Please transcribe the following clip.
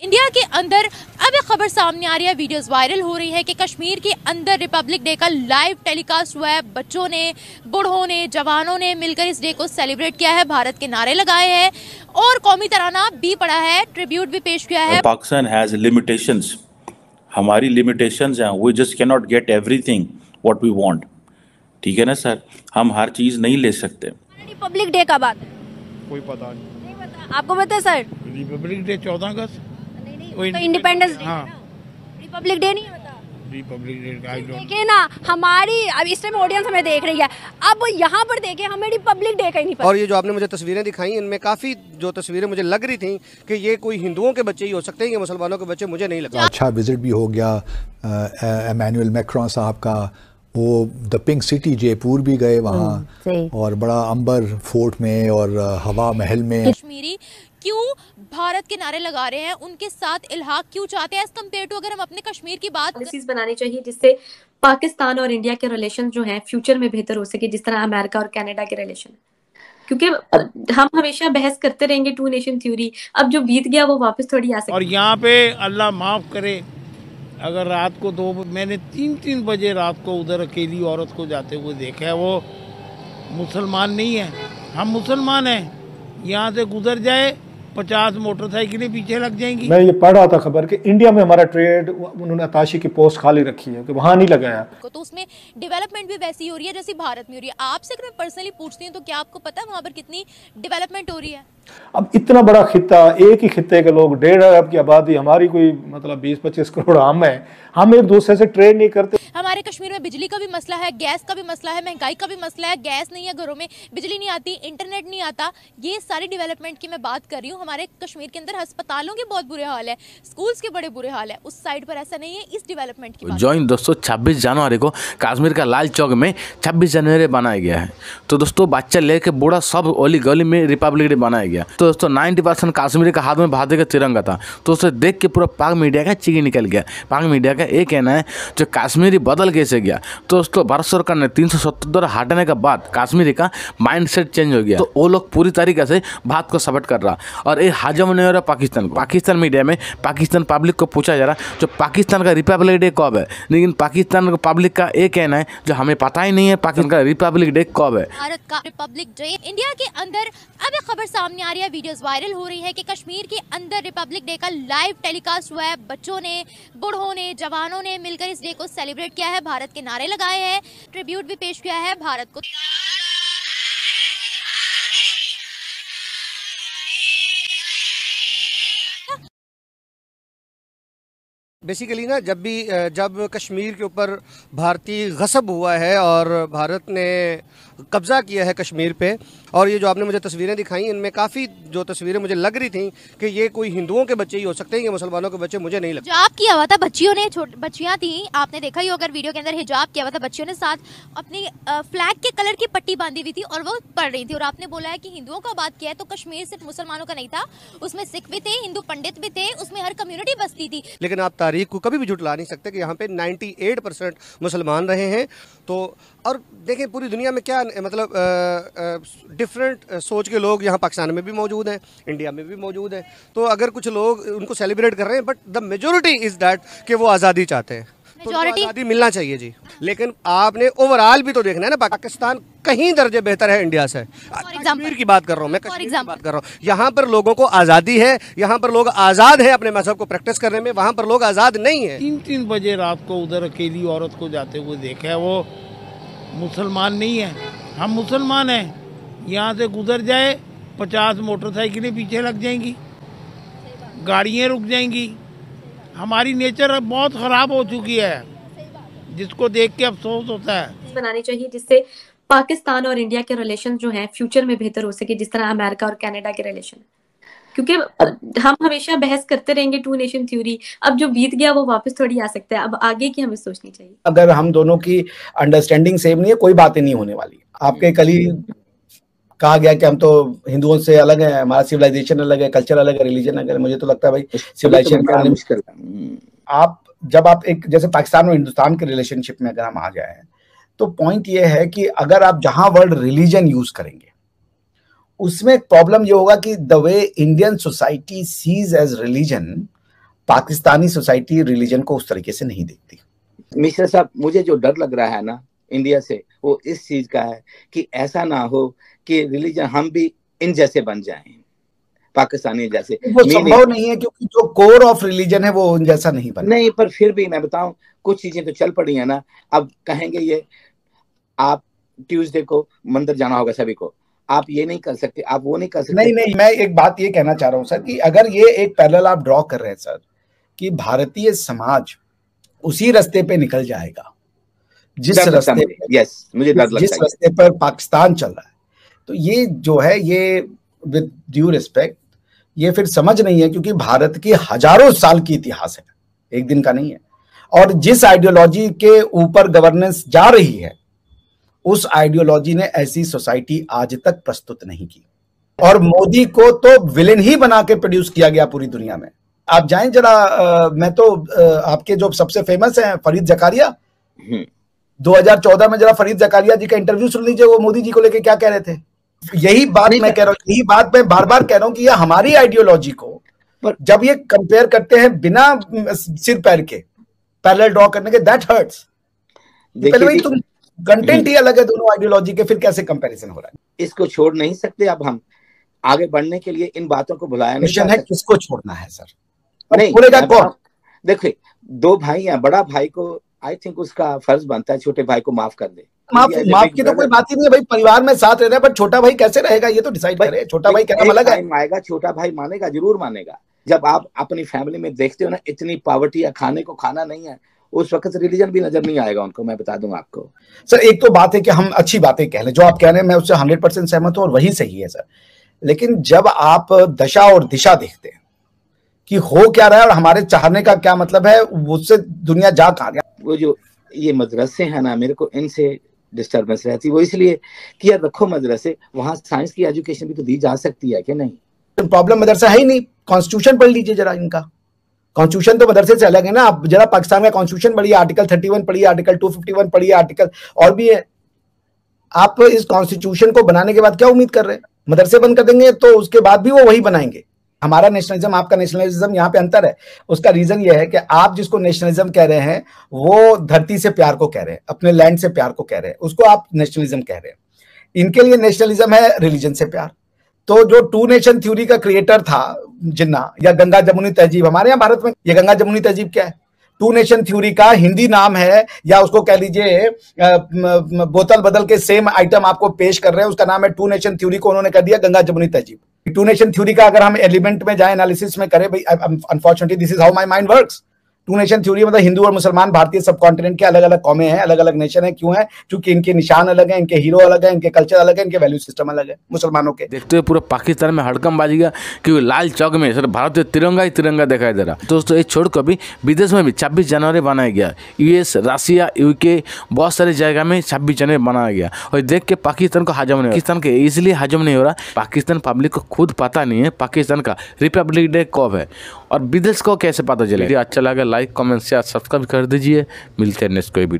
India के अंदर अब एक खबर सामने आ रही है, वीडियोस वायरल हो रही है कि कश्मीर के अंदर रिपब्लिक डे का लाइव टेलीकास्ट हुआ है। बच्चों ने, बूढ़ों ने, जवानों ने मिलकर इस डे को सेलिब्रेट किया है, भारत के नारे लगाए हैं और कौमी तराना भी पढ़ा है, ट्रिब्यूट भी पेश किया है। पाकिस्तान हैज लिमिटेशंस, हमारी लिमिटेशंस हैं, we just can not get everything what we want. ठीक है ना सर, हम हर चीज नहीं ले सकते। रिपब्लिक डे कब आता है? कोई पता नहीं पता। आपको पता है सर? रिपब्लिक डे 14 अगस्त। तो इंडिपेंडेंस डे, हाँ, रिपब्लिक डे नहीं होता। Republic day I don't. देखिए ना, हमारी अब इस टाइम ऑडियंस हमें देख रही है, अब यहाँ पर देखें, हमें रिपब्लिक डे का ही नहीं पता। और ये जो आपने मुझे तस्वीरें दिखाई, इनमें काफ़ी जो तस्वीरें मुझे लग रही थी कि ये कोई हिंदुओं के बच्चे ही हो सकते हैं, ये मुसलमानों के बच्चे मुझे नहीं लगता। अच्छा विजिट भी हो गया एमेनुअल मैक्रोन साहब का, वो द पिंक सिटी जयपुर भी गए वहाँ, और बड़ा अंबर फोर्ट में और हवा महल में। कश्मीरी क्यों भारत के नारे लगा रहे हैं, उनके साथ इल्हाक क्यों चाहते हैं एज कम्पेयर टू अगर हम अपने कश्मीर की बात पॉलिसीज बनानी चाहिए जिससे पाकिस्तान और इंडिया के रिलेशन जो हैं फ्यूचर में बेहतर हो सके, जिस तरह अमेरिका और कनाडा के रिलेशन। क्योंकि हम हमेशा बहस करते रहेंगे टू नेशन थ्योरी, अब जो बीत गया वो वापस थोड़ी आ सकती। और यहाँ पे अल्लाह माफ करे, अगर रात को मैंने 3-3 बजे रात को उधर अकेली औरत को जाते हुए देखा है, वो मुसलमान नहीं है, हम मुसलमान हैं। यहाँ से गुजर जाए 50 मोटरसाइकिलें पीछे लग जाएंगी। मैं ये पढ़ रहा था खबर कि इंडिया में हमारा ट्रेड, उन्होंने अताशी की पोस्ट खाली रखी है कि वहाँ नहीं लगाया, तो उसमें डेवलपमेंट भी वैसी हो रही है जैसी भारत में हो रही है। आपसे अगर मैं पर्सनली पूछती हूँ तो क्या आपको पता है वहाँ पर कितनी डेवलपमेंट हो रही है? अब इतना बड़ा खित्ता, एक ही खित्ते के लोग, 1.5 अरब की आबादी, हमारी कोई मतलब 20-25 करोड़ आम है, हम एक दूसरे से ट्रेड नहीं करते। हमारे कश्मीर में बिजली का भी मसला है, गैस का भी मसला है, महंगाई का भी मसला है, गैस नहीं है घरों में, बिजली नहीं आती, इंटरनेट नहीं आता। ये सारी डेवलपमेंट की मैं बात कर रही हूँ। हमारे कश्मीर के अंदर अस्पतालों के बहुत बुरे हाल है, स्कूल्स के बड़े बुरे हाल है, उस साइड पर ऐसा नहीं है। इस डेवलपमेंट की जॉइन दोस्तों 26 जनवरी को कश्मीर का लाल चौक में 26 जनवरी बनाया गया है। तो दोस्तों बच्चा लेके बूढ़ा सब ओली गली में रिपब्लिक डे बनाया गया। तो दोस्तों 90% कश्मीर के हाथ में भारत का तिरंगा था, तो उसे देख के पूरा पाक मीडिया का चिकी निकल गया। पाक मीडिया का एक कहना है जो कश्मीरी बदल कैसे गया। तो दोस्तों भारत सरकार ने 370 हटाने के बाद कश्मीरी का माइंडसेट चेंज हो गया, तो वो लोग पूरी तरीके से भारत को सपोर्ट कर रहा। और ये हजम नहीं हो रहा पाकिस्तान को। पाकिस्तान मीडिया में पाकिस्तान पब्लिक को पूछा जा रहा जो पाकिस्तान का रिपब्लिक डे कब है, लेकिन पाकिस्तान पब्लिक का एक कहना है जो हमें पता ही नहीं है पाकिस्तान का रिपब्लिक डे कब है। भारत का रिपब्लिक डे। इंडिया के अंदर अब एक खबर सामने आ रही है, वीडियोस वायरल हो रही है कि कश्मीर के अंदर रिपब्लिक डे का लाइव टेलीकास्ट हुआ है। बच्चों ने, बूढ़ों ने, जवानों ने मिलकर इस डे को सेलिब्रेट किया है, भारत के नारे लगाए हैं, ट्रिब्यूट भी पेश किया है भारत को। बेसिकली ना, जब कश्मीर के ऊपर भारतीय गसब हुआ है और भारत ने कब्ज़ा किया है कश्मीर पे, और ये जो आपने मुझे तस्वीरें दिखाई, इनमें काफ़ी जो तस्वीरें मुझे लग रही थी कि ये कोई हिंदुओं के बच्चे ही हो सकते हैं, ये मुसलमानों के बच्चे मुझे नहीं लगते। हिजाब किया हुआ था बच्चियों ने, बच्चियां थी, आपने देखा ही अगर वीडियो के अंदर, हिजाब किया हुआ था बच्चियों ने, साथ अपनी फ्लैग के कलर की पट्टी बांधी हुई थी और वो पढ़ रही थी। और आपने बोला है कि हिंदुओं का बात किया है, तो कश्मीर सिर्फ मुसलमानों का नहीं था, उसमें सिख भी थे, हिंदू पंडित भी थे, उसमें हर कम्युनिटी बसती थी। लेकिन आप तारीख को कभी भी झुटला नहीं सकते कि यहाँ पे 98% मुसलमान रहे हैं। तो और देखें पूरी दुनिया में क्या मतलब डिफरेंट सोच के लोग यहाँ पाकिस्तान में भी मौजूद हैं, इंडिया में भी मौजूद हैं। तो अगर कुछ लोग उनको सेलिब्रेट कर रहे हैं, but the majority is that कि वो आज़ादी चाहते हैं, तो आज़ादी मिलना चाहिए जी। लेकिन आपने ओवरऑल भी तो देखना है ना, पाकिस्तान कहीं दर्जे बेहतर है इंडिया से। कश्मीर की बात कर रहा हूँ मैं, कश्मीर की बात कर रहा हूँ। यहाँ पर लोगों को आज़ादी है, यहाँ पर लोग आज़ाद हैं अपने मजहब को प्रैक्टिस करने में, वहाँ पर लोग आज़ाद नहीं है। 3-3 बजे रात को उधर अकेली औरत को जाते हुए देखा है, वो मुसलमान नहीं है, हम मुसलमान हैं। यहाँ से गुजर जाए 50 मोटरसाइकिलें पीछे लग जाएंगी, गाड़ियाँ रुक जाएंगी। हमारी नेचर बहुत ख़राब हो चुकी है, जिसको देख के अफसोस होता है। बनानी चाहिए जिससे पाकिस्तान और इंडिया के रिलेशन जो हैं फ्यूचर में बेहतर हो सके, जिस तरह अमेरिका और कनाडा के रिलेशन। क्योंकि हम हमेशा बहस करते रहेंगे टू नेशन थ्योरी, अब जो बीत गया वो वापस थोड़ी आ सकता है, अब आगे की हमें सोचनी चाहिए। अगर हम दोनों की अंडरस्टैंडिंग सेम नहीं है, कोई बातें नहीं होने वाली। आपके कल ही कहा गया कि हम तो हिंदुओं से अलग है, हमारा सिविलाइजेशन अलग है, कल्चर अलग है, रिलीजन अलग है। मुझे तो लगता है भाई सिविलाइजेशन आप जब आप एक जैसे पाकिस्तान और हिंदुस्तान के रिलेशनशिप में अगर हम आ जाए, तो पॉइंट ये है कि अगर आप जहां वर्ड रिलीजन यूज करेंगे उसमें एक प्रॉब्लम ये होगा कि the way Indian society sees as religion Pakistani society religion को उस तरीके से नहीं देखती। मिश्रा साहब, मुझे जो डर लग रहा है ना इंडिया से, वो इस चीज का है कि ऐसा ना हो कि रिलीजन हम भी इन जैसे बन जाएं, पाकिस्तानी जैसे। वो संभव नहीं है, क्योंकि जो कोर ऑफ रिलीजन है वो उन जैसा नहीं बना। नहीं, पर फिर भी मैं बताऊं, कुछ चीजें तो चल पड़ी है ना। अब कहेंगे ये आप ट्यूसडे को मंदिर जाना होगा सभी को, आप ये नहीं कर सकते, आप वो नहीं कर सकते। नहीं, मैं एक बात ये कहना चाह रहा हूं सर कि अगर ये एक पैरेलल आप ड्रॉ कर रहे हैं सर कि भारतीय समाज उसी रास्ते पे निकल जाएगा जिस रास्ते पर पाकिस्तान चल रहा है, तो ये जो है, ये विद ड्यू रिस्पेक्ट, ये फिर समझ नहीं है, क्योंकि भारत की हजारों साल की इतिहास है, एक दिन का नहीं है। और जिस आइडियोलॉजी के ऊपर गवर्नेंस जा रही है, उस आइडियोलॉजी ने ऐसी सोसाइटी आज तक प्रस्तुत नहीं की। और मोदी को तो विलेन ही बना के प्रोड्यूस किया गया पूरी दुनिया में। आप जाएं जरा, मैं तो आपके जो सबसे फेमस हैं फरीद जकारिया, 2014 में जरा फरीद जकारिया जी का इंटरव्यू सुन लीजिए, वो मोदी जी को लेके क्या कह रहे थे। यही बात मैं कह रहा हूँ, यही बात मैं बार बार कह रहा हूँ कि ये हमारी आइडियोलॉजी को जब ये कंपेयर करते हैं बिना सिर पैर के, पैरेलल ड्रॉ करने के, दैट हर्ट्स। पहले भाई तुम कंटेंट ही अलग है दोनों आइडियोलॉजी के, फिर कैसे कंपैरिजन हो रहा है। इसको छोड़ नहीं सकते। अब हम आगे बढ़ने के लिए इन बातों को भुलाया नहीं है। किसको छोड़ना है सर? नहीं, देखिए, दो भाई हैं, बड़ा भाई को आई थिंक उसका फर्ज बनता है छोटे भाई को माफ कर दे। माफ की तो कोई बात ही नहीं है भाई, परिवार में साथ रह रहे हैं, पर छोटा भाई कैसे रहेगा ये तो डिसाइड करे। छोटा भाई कहना अलग है, आएगा छोटा भाई मानेगा, जरूर मानेगा। जब आप अपनी फैमिली में देखते हो ना इतनी पॉवर्टी या खाने को खाना नहीं है, उस वक्त रिलीजन भी नजर नहीं आएगा उनको, मैं बता दूं आपको। सर एक तो बात है कि हम अच्छी बातें कह लें, जो आप कह रहे हैं मैं उससे 100% सहमत हूं और वही सही है सर। लेकिन जब आप दशा और दिशा देखते हैं कि हो क्या रहा है और हमारे चाहने का क्या मतलब है, उससे दुनिया जा कहां गया। वो जो ये मदरसे हैं ना, मेरे को इनसे डिस्टर्बेंस रहती है। वो इसलिए कि यार रखो मदरसे, वहां साइंस की एजुकेशन भी तो दी जा सकती है कि नहीं। प्रॉब्लम मदरसा है ही नहीं। कॉन्स्टिट्यूशन पढ़ लीजिए जरा इनका, कॉन्स्टिट्यूशन तो मदरसे से अलग है ना। आप जरा पाकिस्तान का कॉन्स्टिट्यूशन पढ़िए, आर्टिकल 31 पढ़िए, आर्टिकल 251 पढ़िए, आर्टिकल और भी है। आप इस कॉन्स्टिट्यूशन को बनाने के बाद क्या उम्मीद कर रहे हैं? मदरसे बंद कर देंगे तो उसके बाद भी वो वही बनाएंगे। हमारा नेशनलिज्म, आपका नेशनलिज्म, यहाँ पे अंतर है। उसका रीजन ये है कि आप जिसको नेशनलिज्म कह रहे हैं वो धरती से प्यार को कह रहे हैं, अपने लैंड से प्यार को कह रहे हैं, उसको आप नेशनलिज्म कह रहे हैं। इनके लिए नेशनलिज्म है रिलीजन से प्यार। तो जो टू नेशन थ्योरी का क्रिएटर था जिन्ना, या गंगा जमुनी तहजीब, हमारे यहाँ भारत में ये गंगा जमुनी तहजीब क्या है? टू नेशन थ्योरी का हिंदी नाम है, या उसको कह लीजिए बोतल बदल के सेम आइटम आपको पेश कर रहे हैं, उसका नाम है टू नेशन थ्योरी, को उन्होंने कर दिया गंगा जमुनी तहजीब। टू नेशन थ्योरी का अगर हम एलिमेंट में जाए, एनालिसिस में करें, भाई unfortunately this is how my mind works. Two nation theory मतलब हिंदू और मुसलमान भारतीय सब कॉन्टिनेंट के अलग अलग कौमें हैं, अलग अलग नेशन है। क्यों है? क्योंकि इनके निशान अलग है, इनके हीरो अलग है, इनके कल्चर अलग है, इनके वैल्यू सिस्टम अलग है मुसलमानों के। देखते हुए पूरा पाकिस्तान में हड़कम बाजी गया कि लाल चौक में सर भारतीय तिरंगा ही तिरंगा दिखाई दे रहा। दोस्तों ये छोड़ कर भी विदेश में भी 26 जनवरी बनाया गया। यूएस, रशिया, यूके, बहुत सारी जगह में 26 जनवरी बनाया गया। और देख के पाकिस्तान को हजम नहीं, पाकिस्तान के इसलिए हजम नहीं हो रहा, पाकिस्तान पब्लिक को खुद पता नहीं है पाकिस्तान का रिपब्लिक डे कब है और विदेश को कैसे पता चले। अच्छा लगा लाइक कमेंट शेयर सब्सक्राइब कर दीजिए। मिलते हैं नेक्स्ट कोई वीडियो।